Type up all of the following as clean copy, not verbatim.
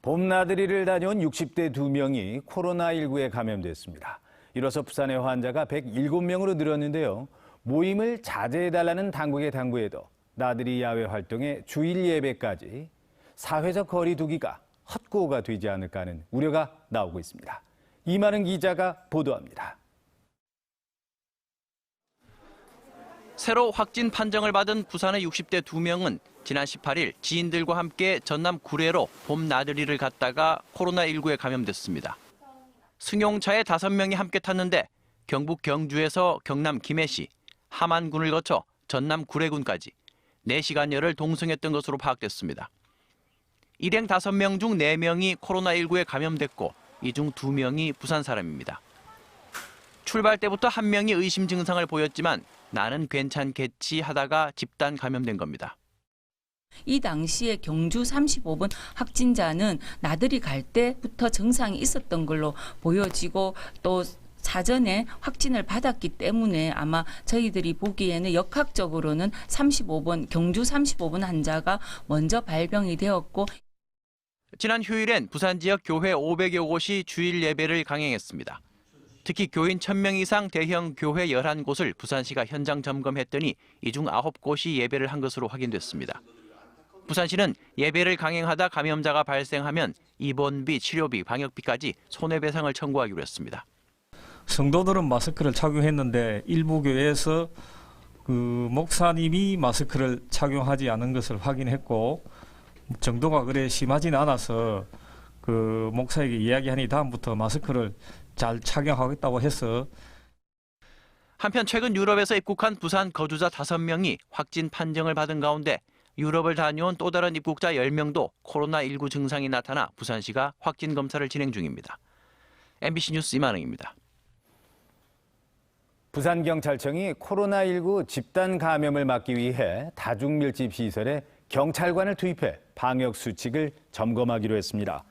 봄나들이를 다녀온 60대 2명이 코로나19에 감염됐습니다. 이로써 부산의 환자가 107명으로 늘었는데요. 모임을 자제해달라는 당국의 당부에도 나들이 야외 활동에 주일 예배까지 사회적 거리 두기가 헛구호가 되지 않을까 하는 우려가 나오고 있습니다. 이만은 기자가 보도합니다. 새로 확진 판정을 받은 부산의 60대 2명은 지난 18일 지인들과 함께 전남 구례로 봄 나들이를 갔다가 코로나19에 감염됐습니다. 승용차에 5명이 함께 탔는데 경북 경주에서 경남 김해시, 함안군을 거쳐 전남 구례군까지 4시간여를 동승했던 것으로 파악됐습니다. 일행 5명 중 4명이 코로나19에 감염됐고 이 중 2명이 부산 사람입니다. 출발 때부터 1명이 의심 증상을 보였지만 나는 괜찮겠지 하다가 집단 감염된 겁니다. 이 당시에 경주 35번 확진자는 나들이 갈 때부터 증상이 있었던 걸로 보여지고 또 사전에 확진을 받았기 때문에 아마 저희들이 보기에는 역학적으로는 경주 35번 환자가 먼저 발병이 되었고 지난 휴일엔 부산 지역 교회 500여 곳이 주일 예배를 강행했습니다. 특히 교인 1000명 이상 대형 교회 11곳을 부산시가 현장 점검했더니 이 중 9곳이 예배를 한 것으로 확인됐습니다. 부산시는 예배를 강행하다 감염자가 발생하면 입원비, 치료비, 방역비까지 손해배상을 청구하기로 했습니다. 성도들은 마스크를 착용했는데 일부 교회에서 목사님이 마스크를 착용하지 않은 것을 확인했고 정도가 그래 심하지는 않아서 목사에게 이야기하니 다음부터 마스크를 잘 착용하겠다고 해서. 한편 최근 유럽에서 입국한 부산 거주자 5명이 확진 판정을 받은 가운데 유럽을 다녀온 또 다른 입국자 10명도 코로나19 증상이 나타나 부산시가 확진 검사를 진행 중입니다. MBC 뉴스 이만흥입니다. 부산경찰청이 코로나19 집단 감염을 막기 위해 다중밀집시설에 경찰관을 투입해 방역수칙을 점검하기로 했습니다.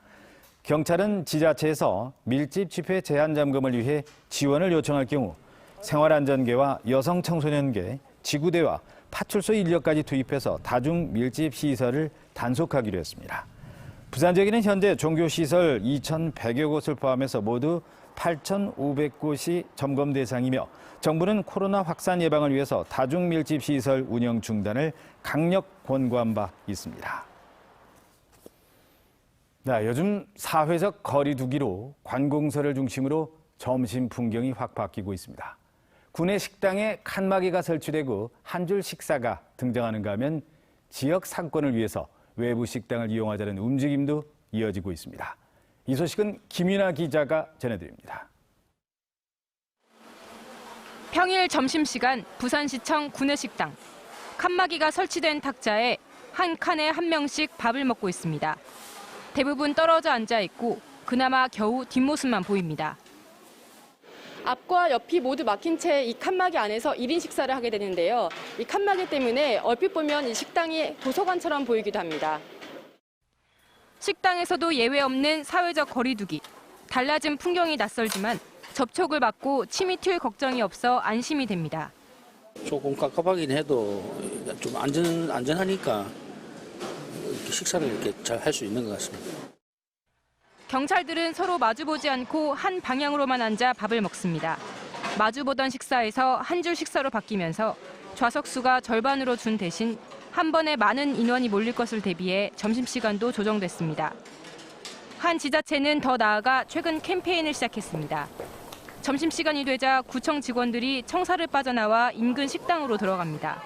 경찰은 지자체에서 밀집 집회 제한 점검을 위해 지원을 요청할 경우 생활안전계와 여성청소년계, 지구대와 파출소 인력까지 투입해서 다중 밀집 시설을 단속하기로 했습니다. 부산 지역에는 현재 종교시설 2,100여 곳을 포함해서 모두 8,500곳이 점검 대상이며 정부는 코로나 확산 예방을 위해서 다중 밀집 시설 운영 중단을 강력 권고한 바 있습니다. 요즘 사회적 거리 두기로 관공서를 중심으로 점심 풍경이 확 바뀌고 있습니다. 구내 식당에 칸막이가 설치되고 한 줄 식사가 등장하는가 하면 지역 상권을 위해서 외부 식당을 이용하자는 움직임도 이어지고 있습니다. 이 소식은 김윤아 기자가 전해드립니다. 평일 점심시간 부산시청 구내식당. 칸막이가 설치된 탁자에 한 칸에 1명씩 밥을 먹고 있습니다. 대부분 떨어져 앉아 있고 그나마 겨우 뒷모습만 보입니다. 앞과 옆이 모두 막힌 채 이 칸막이 안에서 1인 식사를 하게 되는데요. 이 칸막이 때문에 얼핏 보면 이 식당이 도서관처럼 보이기도 합니다. 식당에서도 예외 없는 사회적 거리 두기. 달라진 풍경이 낯설지만 접촉을 막고 침이 튈 걱정이 없어 안심이 됩니다. 조금 깝깝하긴 해도 좀 안전하니까 식사를 이렇게 잘 할 수 있는 것 같습니다. 경찰들은 서로 마주보지 않고 한 방향으로만 앉아 밥을 먹습니다. 마주보던 식사에서 한 줄 식사로 바뀌면서 좌석수가 절반으로 준 대신 한 번에 많은 인원이 몰릴 것을 대비해 점심시간도 조정됐습니다. 한 지자체는 더 나아가 최근 캠페인을 시작했습니다. 점심시간이 되자 구청 직원들이 청사를 빠져나와 인근 식당으로 들어갑니다.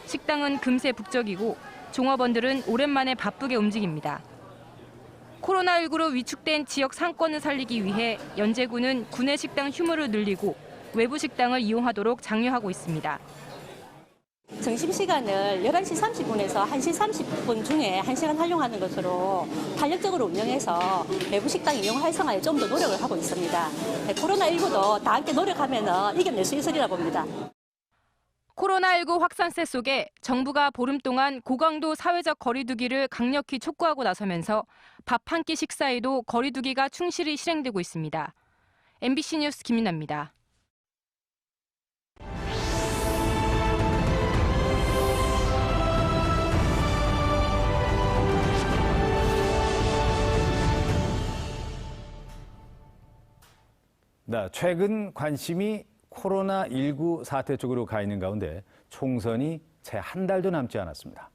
식당은 금세 북적이고 종업원들은 오랜만에 바쁘게 움직입니다. 코로나19로 위축된 지역 상권을 살리기 위해 연제구는 구내 식당 휴무를 늘리고 외부 식당을 이용하도록 장려하고 있습니다. 점심시간을 11시 30분에서 1시 30분 중에 1시간 활용하는 것으로 탄력적으로 운영해서 외부 식당 이용 활성화에 좀 더 노력을 하고 있습니다. 코로나19도 다 함께 노력하면 이겨낼 수 있으리라 봅니다. 코로나19 확산세 속에 정부가 보름 동안 고강도 사회적 거리 두기를 강력히 촉구하고 나서면서 밥 한 끼 식사에도 거리 두기가 충실히 실행되고 있습니다. MBC 뉴스 김윤아입니다. 네, 최근 관심이 코로나19 사태 쪽으로 가 있는 가운데 총선이 채 한 달도 남지 않았습니다.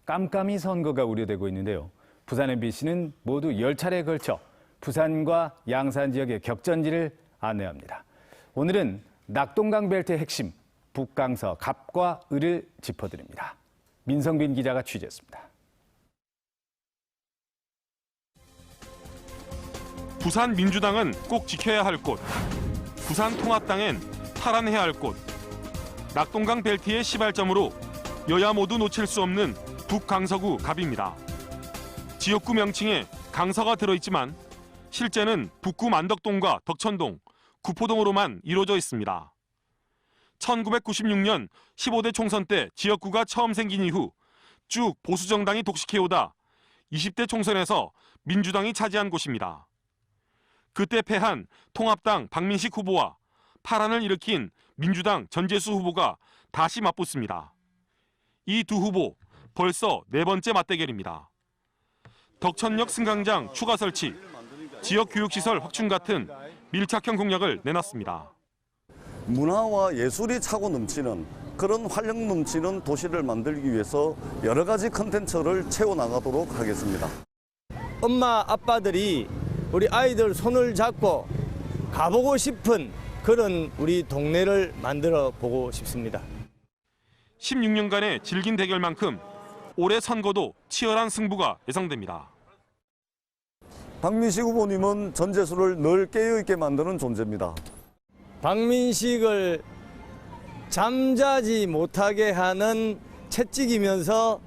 깜깜이 선거가 우려되고 있는데요. 부산 MBC는 모두 10차례에 걸쳐 부산과 양산 지역의 격전지를 안내합니다. 오늘은 낙동강 벨트의 핵심, 북강서 갑과 을을 짚어드립니다. 민성빈 기자가 취재했습니다. 부산 민주당은 꼭 지켜야 할 곳, 부산 통합당엔 탈환해야 할 곳, 낙동강 벨트의 시발점으로 여야 모두 놓칠 수 없는 북강서구 갑입니다. 지역구 명칭에 강서가 들어있지만 실제는 북구 만덕동과 덕천동, 구포동으로만 이루어져 있습니다. 1996년 15대 총선 때 지역구가 처음 생긴 이후 쭉 보수정당이 독식해오다 20대 총선에서 민주당이 차지한 곳입니다. 그때 패한 통합당 박민식 후보와 파란을 일으킨 민주당 전재수 후보가 다시 맞붙습니다. 이 두 후보 벌써 4번째 맞대결입니다. 덕천역 승강장 추가 설치, 지역 교육시설 확충 같은 밀착형 공약을 내놨습니다. 문화와 예술이 차고 넘치는 그런 활력 넘치는 도시를 만들기 위해서 여러 가지 컨텐츠를 채워나가도록 하겠습니다. 엄마, 아빠들이 우리 아이들 손을 잡고 가보고 싶은 그런 우리 동네를 만들어 보고 싶습니다. 16년간의 질긴 대결만큼 올해 선거도 치열한 승부가 예상됩니다. 박민식 후보님은 전재수를 늘 깨어있게 만드는 존재입니다. 박민식을 잠자지 못하게 하는 채찍이면서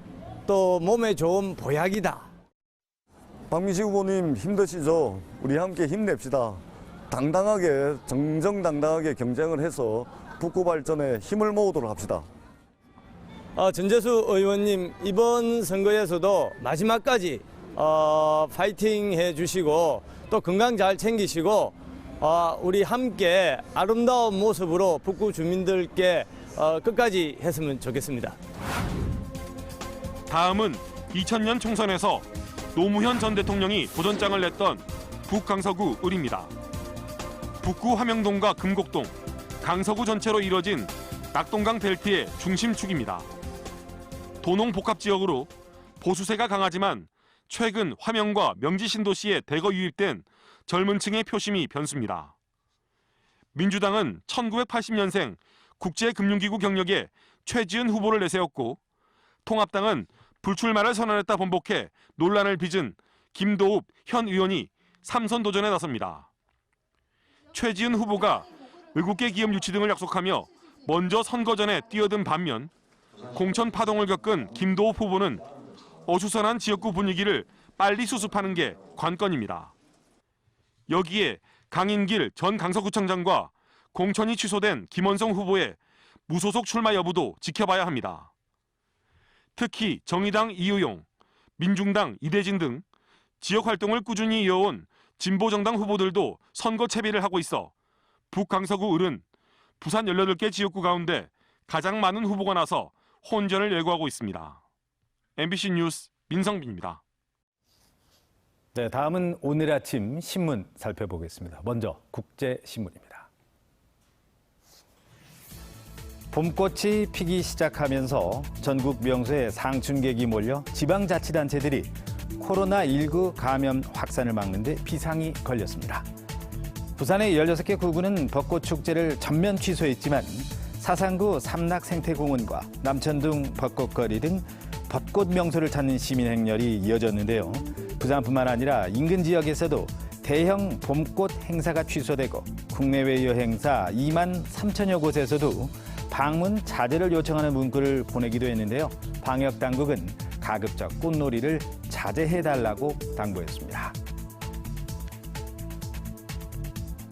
또 몸에 좋은 보약이다. 박민식 후보님 힘드시죠? 우리 함께 힘냅시다. 당당하게 정정당당하게 경쟁을 해서 북구 발전에 힘을 모으도록 합시다. 전재수 의원님 이번 선거에서도 마지막까지 파이팅 해주시고 또 건강 잘 챙기시고 우리 함께 아름다운 모습으로 북구 주민들께 끝까지 했으면 좋겠습니다. 다음은 2000년 총선에서 노무현 전 대통령이 도전장을 냈던 북강서구 을입니다. 북구 화명동과 금곡동, 강서구 전체로 이뤄진 낙동강 벨트의 중심축입니다. 도농복합지역으로 보수세가 강하지만 최근 화명과 명지 신도시에 대거 유입된 젊은 층의 표심이 변수입니다. 민주당은 1980년생 국제금융기구 경력에 최지은 후보를 내세웠고 통합당은 불출마를 선언했다 번복해 논란을 빚은 김도읍 현 의원이 3선 도전에 나섭니다. 최지은 후보가 의국계 기업 유치 등을 약속하며 먼저 선거 전에 뛰어든 반면 공천 파동을 겪은 김도읍 후보는 어수선한 지역구 분위기를 빨리 수습하는 게 관건입니다. 여기에 강인길 전 강서구청장과 공천이 취소된 김원성 후보의 무소속 출마 여부도 지켜봐야 합니다. 특히 정의당 이우용, 민중당 이대진 등 지역 활동을 꾸준히 이어온 진보정당 후보들도 선거 채비를 하고 있어 북강서구 을은 부산 18개 지역구 가운데 가장 많은 후보가 나서 혼전을 예고하고 있습니다. MBC 뉴스 민성빈입니다. 네, 다음은 오늘 아침 신문 살펴보겠습니다. 먼저 국제신문입니다. 봄꽃이 피기 시작하면서 전국 명소에 상춘객이 몰려 지방자치단체들이 코로나19 감염 확산을 막는 데 비상이 걸렸습니다. 부산의 16개 구구는 벚꽃 축제를 전면 취소했지만 사상구 삼락생태공원과 남천동 벚꽃거리 등 벚꽃 명소를 찾는 시민 행렬이 이어졌는데요. 부산뿐만 아니라 인근 지역에서도 대형 봄꽃 행사가 취소되고 국내외 여행사 2만 3천여 곳에서도 방문 자제를 요청하는 문구를 보내기도 했는데요. 방역당국은 가급적 꽃놀이를 자제해달라고 당부했습니다.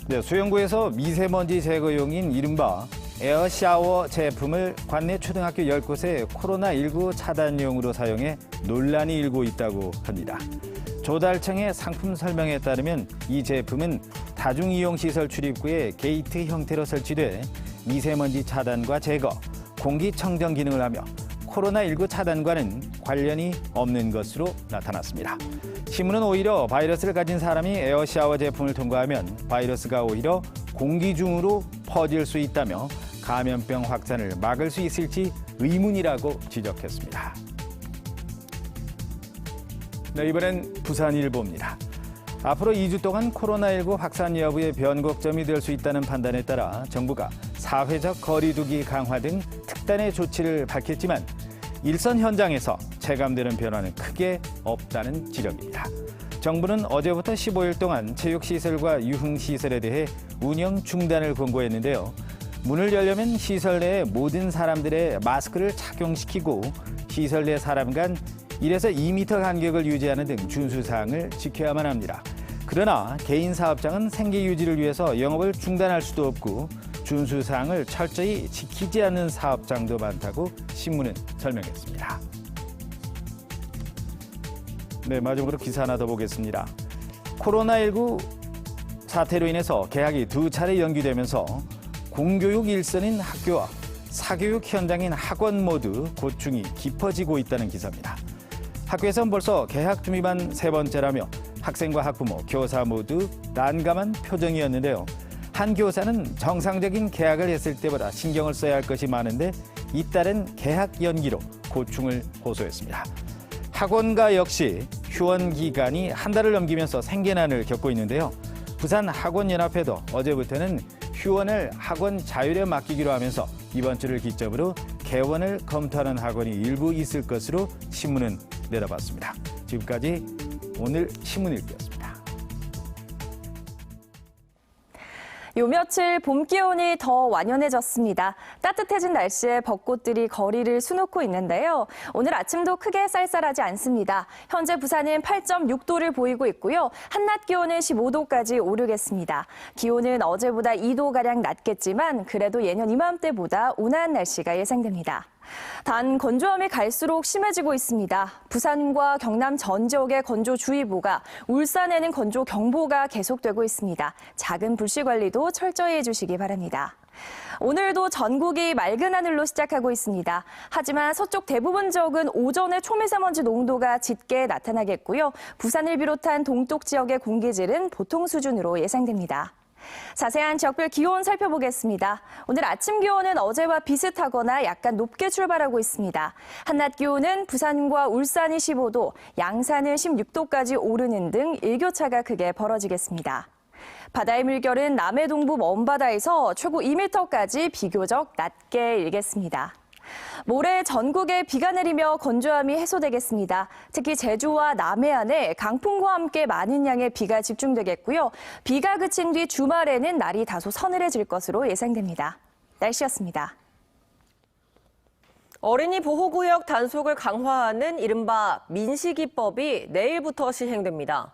네, 수영구에서 미세먼지 제거용인 이른바 에어샤워 제품을 관내 초등학교 10곳에 코로나19 차단용으로 사용해 논란이 일고 있다고 합니다. 조달청의 상품 설명에 따르면 이 제품은 다중이용시설 출입구에 게이트 형태로 설치돼 미세먼지 차단과 제거, 공기청정 기능을 하며 코로나19 차단과는 관련이 없는 것으로 나타났습니다. 신문은 오히려 바이러스를 가진 사람이 에어샤워 제품을 통과하면 바이러스가 오히려 공기 중으로 퍼질 수 있다며 감염병 확산을 막을 수 있을지 의문이라고 지적했습니다. 네, 이번엔 부산일보입니다. 앞으로 2주 동안 코로나19 확산 여부의 변곡점이 될 수 있다는 판단에 따라 정부가 사회적 거리두기 강화 등 특단의 조치를 밝혔지만 일선 현장에서 체감되는 변화는 크게 없다는 지적입니다. 정부는 어제부터 15일 동안 체육시설과 유흥시설에 대해 운영 중단을 권고했는데요. 문을 열려면 시설 내의 모든 사람들의 마스크를 착용시키고 시설 내 사람 간 1에서 2m 간격을 유지하는 등 준수사항을 지켜야만 합니다. 그러나 개인 사업장은 생계 유지를 위해서 영업을 중단할 수도 없고 준수사항을 철저히 지키지 않는 사업장도 많다고 신문은 설명했습니다. 네, 마지막으로 기사 하나 더 보겠습니다. 코로나19 사태로 인해서 개학이 2차례 연기되면서 공교육 일선인 학교와 사교육 현장인 학원 모두 고충이 깊어지고 있다는 기사입니다. 학교에서는 벌써 개학 준비만 3번째라며 학생과 학부모, 교사 모두 난감한 표정이었는데요. 한 교사는 정상적인 개학을 했을 때보다 신경을 써야 할 것이 많은데 잇따른 개학 연기로 고충을 호소했습니다. 학원가 역시 휴원 기간이 한 달을 넘기면서 생계난을 겪고 있는데요. 부산 학원연합회도 어제부터는 휴원을 학원 자율에 맡기기로 하면서 이번 주를 기점으로 개원을 검토하는 학원이 일부 있을 것으로 신문은 내다봤습니다. 지금까지 오늘 신문 읽기였습니다. 요 며칠 봄 기온이 더 완연해졌습니다. 따뜻해진 날씨에 벚꽃들이 거리를 수놓고 있는데요. 오늘 아침도 크게 쌀쌀하지 않습니다. 현재 부산은 8.6도를 보이고 있고요. 한낮 기온은 15도까지 오르겠습니다. 기온은 어제보다 2도가량 낮겠지만 그래도 예년 이맘때보다 온화한 날씨가 예상됩니다. 단 건조함이 갈수록 심해지고 있습니다. 부산과 경남 전 지역의 건조주의보가, 울산에는 건조경보가 계속되고 있습니다. 작은 불씨 관리도 철저히 해주시기 바랍니다. 오늘도 전국이 맑은 하늘로 시작하고 있습니다. 하지만 서쪽 대부분 지역은 오전에 초미세먼지 농도가 짙게 나타나겠고요. 부산을 비롯한 동쪽 지역의 공기질은 보통 수준으로 예상됩니다. 자세한 지역별 기온 살펴보겠습니다. 오늘 아침 기온은 어제와 비슷하거나 약간 높게 출발하고 있습니다. 한낮 기온은 부산과 울산이 15도, 양산은 16도까지 오르는 등 일교차가 크게 벌어지겠습니다. 바다의 물결은 남해 동부 먼바다에서 최고 2m까지 비교적 낮게 일겠습니다. 모레 전국에 비가 내리며 건조함이 해소되겠습니다. 특히 제주와 남해안에 강풍과 함께 많은 양의 비가 집중되겠고요. 비가 그친 뒤 주말에는 날이 다소 서늘해질 것으로 예상됩니다. 날씨였습니다. 어린이 보호구역 단속을 강화하는 이른바 민식이법이 내일부터 시행됩니다.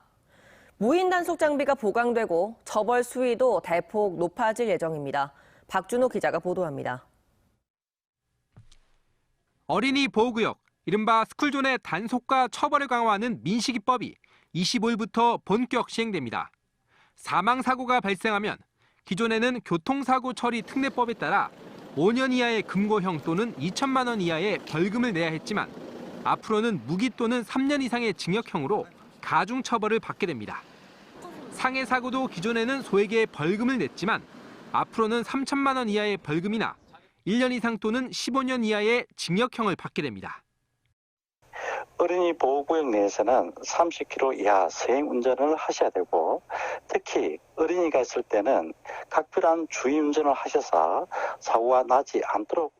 무인 단속 장비가 보강되고 처벌 수위도 대폭 높아질 예정입니다. 박준호 기자가 보도합니다. 어린이 보호구역, 이른바 스쿨존의 단속과 처벌을 강화하는 민식이법이 25일부터 본격 시행됩니다. 사망사고가 발생하면 기존에는 교통사고 처리 특례법에 따라 5년 이하의 금고형 또는 2천만 원 이하의 벌금을 내야 했지만 앞으로는 무기 또는 3년 이상의 징역형으로 가중처벌을 받게 됩니다. 상해 사고도 기존에는 소액의 벌금을 냈지만 앞으로는 3천만 원 이하의 벌금이나 1년 이상 또는 15년 이하의 징역형을 받게 됩니다. 어린이 보호구역 내에서는 30km 이하 서행 운전을 하셔야 되고 특히 어린이가 있을 때는 각별한 주의 운전을 하셔서 사고가 나지 않도록.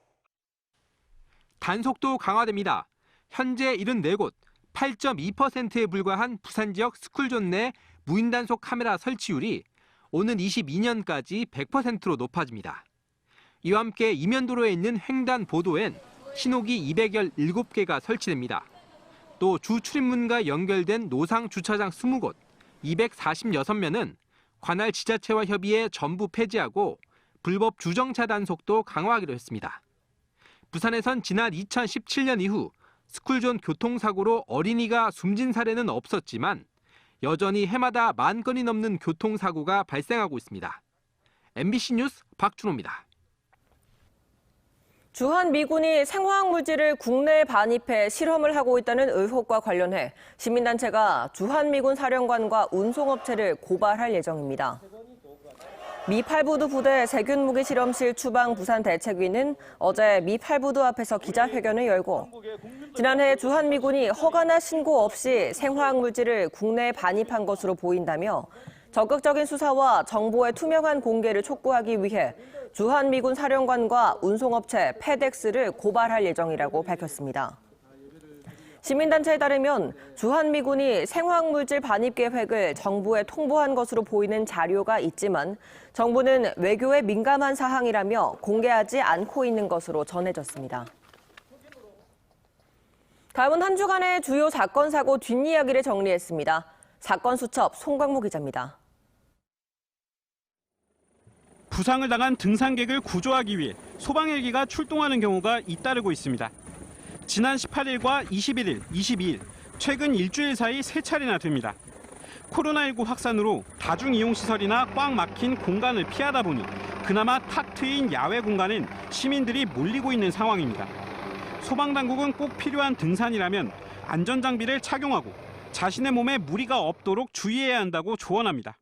단속도 강화됩니다. 현재 74곳, 8.2%에 불과한 부산 지역 스쿨존 내 무인 단속 카메라 설치율이 오는 22년까지 100%로 높아집니다. 이와 함께 이면도로에 있는 횡단 보도엔 신호기 217개가 설치됩니다. 또 주 출입문과 연결된 노상 주차장 20곳, 246면은 관할 지자체와 협의해 전부 폐지하고 불법 주정차 단속도 강화하기로 했습니다. 부산에선 지난 2017년 이후 스쿨존 교통사고로 어린이가 숨진 사례는 없었지만 여전히 해마다 10,000건이 넘는 교통사고가 발생하고 있습니다. MBC 뉴스 박준호입니다. 주한미군이 생화학물질을 국내에 반입해 실험을 하고 있다는 의혹과 관련해 시민단체가 주한미군 사령관과 운송업체를 고발할 예정입니다. 미 8부두 부대 세균무기 실험실 추방 부산 대책위는 어제 미 8부두 앞에서 기자회견을 열고 지난해 주한미군이 허가나 신고 없이 생화학물질을 국내에 반입한 것으로 보인다며 적극적인 수사와 정보의 투명한 공개를 촉구하기 위해 주한미군 사령관과 운송업체 페덱스를 고발할 예정이라고 밝혔습니다. 시민단체에 따르면 주한미군이 생화학물질 반입 계획을 정부에 통보한 것으로 보이는 자료가 있지만 정부는 외교에 민감한 사항이라며 공개하지 않고 있는 것으로 전해졌습니다. 다음은 한 주간의 주요 사건, 사고 뒷이야기를 정리했습니다. 사건 수첩 송광무 기자입니다. 부상을 당한 등산객을 구조하기 위해 소방헬기가 출동하는 경우가 잇따르고 있습니다. 지난 18일과 21일, 22일, 최근 일주일 사이 3차례나 됩니다. 코로나19 확산으로 다중이용시설이나 꽉 막힌 공간을 피하다 보니 그나마 탁 트인 야외 공간엔 시민들이 몰리고 있는 상황입니다. 소방당국은 꼭 필요한 등산이라면 안전장비를 착용하고 자신의 몸에 무리가 없도록 주의해야 한다고 조언합니다.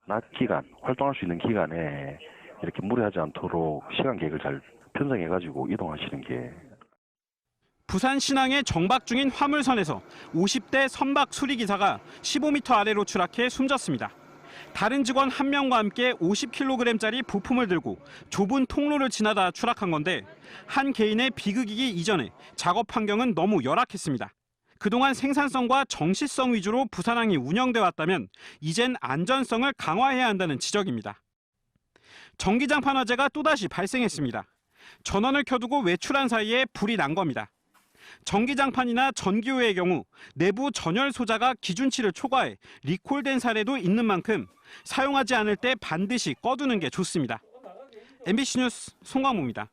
낮 기간, 활동할 수 있는 기간에 이렇게 무리하지 않도록 시간 계획을 잘 편성해가지고 이동하시는 게. 부산 신항에 정박 중인 화물선에서 50대 선박 수리기사가 15m 아래로 추락해 숨졌습니다. 다른 직원 1명과 함께 50kg짜리 부품을 들고 좁은 통로를 지나다 추락한 건데 한 개인의 비극이기 이전에 작업 환경은 너무 열악했습니다. 그동안 생산성과 정시성 위주로 부산항이 운영돼 왔다면 이젠 안전성을 강화해야 한다는 지적입니다. 전기장판 화재가 또다시 발생했습니다. 전원을 켜두고 외출한 사이에 불이 난 겁니다. 전기장판이나 전기요의 경우 내부 전열 소자가 기준치를 초과해 리콜된 사례도 있는 만큼 사용하지 않을 때 반드시 꺼두는 게 좋습니다. MBC 뉴스 송광무입니다.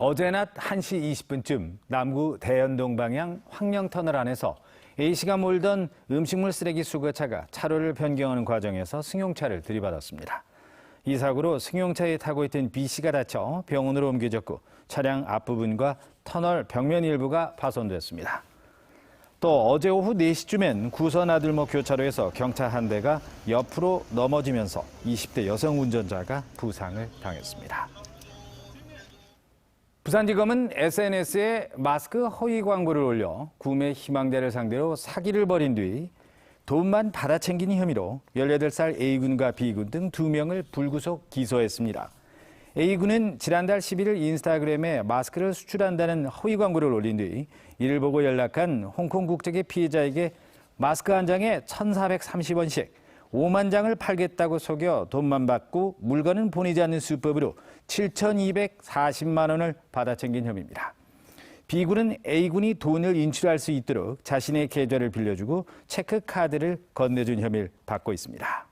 어제 낮 1시 20분쯤 남구 대연동 방향 황령터널 안에서 A씨가 몰던 음식물 쓰레기 수거차가 차로를 변경하는 과정에서 승용차를 들이받았습니다. 이 사고로 승용차에 타고 있던 B씨가 다쳐 병원으로 옮겨졌고 차량 앞부분과 터널 벽면 일부가 파손됐습니다. 또 어제 오후 4시쯤엔 구선 아들목 교차로에서 경차 한 대가 옆으로 넘어지면서 20대 여성 운전자가 부상을 당했습니다. 부산지검은 SNS에 마스크 허위 광고를 올려 구매 희망자를 상대로 사기를 벌인 뒤 돈만 받아챙긴 혐의로 18살 A군과 B군 등 2명을 불구속 기소했습니다. A군은 지난달 11일 인스타그램에 마스크를 수출한다는 허위 광고를 올린 뒤 이를 보고 연락한 홍콩 국적의 피해자에게 마스크 한 장에 1,430원씩 5만 장을 팔겠다고 속여 돈만 받고 물건은 보내지 않는 수법으로 7,240만 원을 받아챙긴 혐의입니다. B군은 A군이 돈을 인출할 수 있도록 자신의 계좌를 빌려주고 체크카드를 건네준 혐의를 받고 있습니다.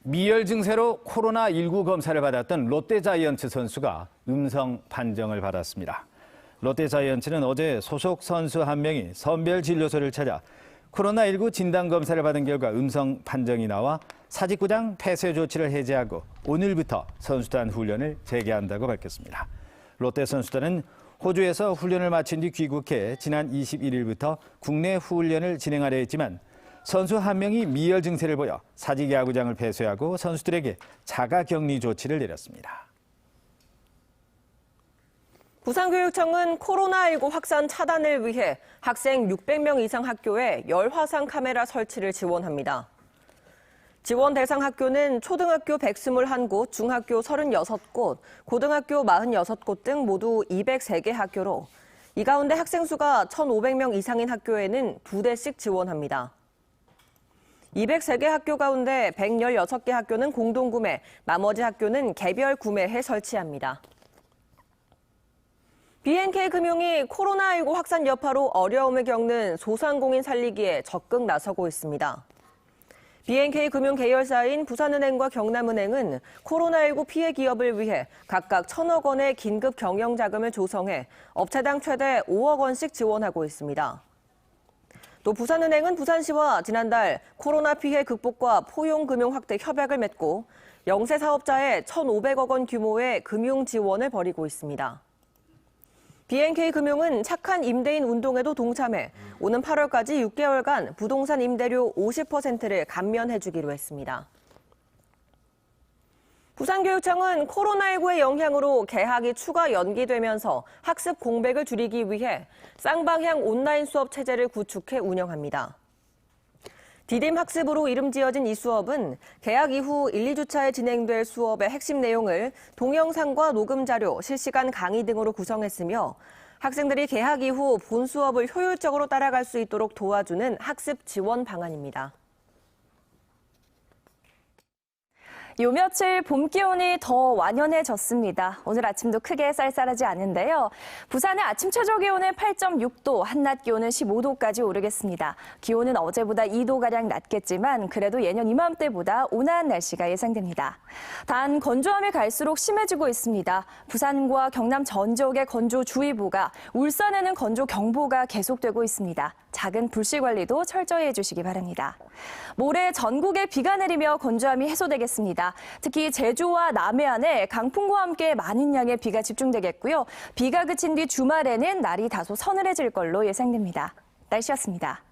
미열 증세로 코로나19 검사를 받았던 롯데자이언츠 선수가 음성 판정을 받았습니다. 롯데자이언츠는 어제 소속 선수 한 명이 선별진료소를 찾아 코로나19 진단검사를 받은 결과 음성 판정이 나와 사직구장 폐쇄 조치를 해제하고 오늘부터 선수단 훈련을 재개한다고 밝혔습니다. 롯데 선수단은 호주에서 훈련을 마친 뒤 귀국해 지난 21일부터 국내 훈련을 진행하려 했지만 선수 한 명이 미열 증세를 보여 사직 야구장을 폐쇄하고 선수들에게 자가격리 조치를 내렸습니다. 부산교육청은 코로나19 확산 차단을 위해 학생 600명 이상 학교에 열화상 카메라 설치를 지원합니다. 지원 대상 학교는 초등학교 121곳, 중학교 36곳, 고등학교 46곳 등 모두 203개 학교로 이 가운데 학생 수가 1,500명 이상인 학교에는 2대씩 지원합니다. 203개 학교 가운데 116개 학교는 공동구매, 나머지 학교는 개별 구매해 설치합니다. BNK금융이 코로나19 확산 여파로 어려움을 겪는 소상공인 살리기에 적극 나서고 있습니다. BNK 금융 계열사인 부산은행과 경남은행은 코로나19 피해 기업을 위해 각각 1,000억 원의 긴급 경영 자금을 조성해 업체당 최대 5억 원씩 지원하고 있습니다. 또 부산은행은 부산시와 지난달 코로나 피해 극복과 포용 금융 확대 협약을 맺고 영세 사업자에 1,500억 원 규모의 금융 지원을 벌이고 있습니다. BNK금융은 착한 임대인 운동에도 동참해 오는 8월까지 6개월간 부동산 임대료 50%를 감면해주기로 했습니다. 부산교육청은 코로나19의 영향으로 개학이 추가 연기되면서 학습 공백을 줄이기 위해 쌍방향 온라인 수업 체제를 구축해 운영합니다. 디딤 학습으로 이름 지어진 이 수업은 개학 이후 1, 2주차에 진행될 수업의 핵심 내용을 동영상과 녹음 자료, 실시간 강의 등으로 구성했으며 학생들이 개학 이후 본 수업을 효율적으로 따라갈 수 있도록 도와주는 학습 지원 방안입니다. 요 며칠 봄 기온이 더 완연해졌습니다. 오늘 아침도 크게 쌀쌀하지 않은데요. 부산의 아침 최저 기온은 8.6도, 한낮 기온은 15도까지 오르겠습니다. 기온은 어제보다 2도가량 낮겠지만 그래도 예년 이맘때보다 온화한 날씨가 예상됩니다. 단 건조함이 갈수록 심해지고 있습니다. 부산과 경남 전 지역의 건조주의보가, 울산에는 건조경보가 계속되고 있습니다. 작은 불씨 관리도 철저히 해주시기 바랍니다. 모레 전국에 비가 내리며 건조함이 해소되겠습니다. 특히 제주와 남해안에 강풍과 함께 많은 양의 비가 집중되겠고요. 비가 그친 뒤 주말에는 날이 다소 서늘해질 걸로 예상됩니다. 날씨였습니다.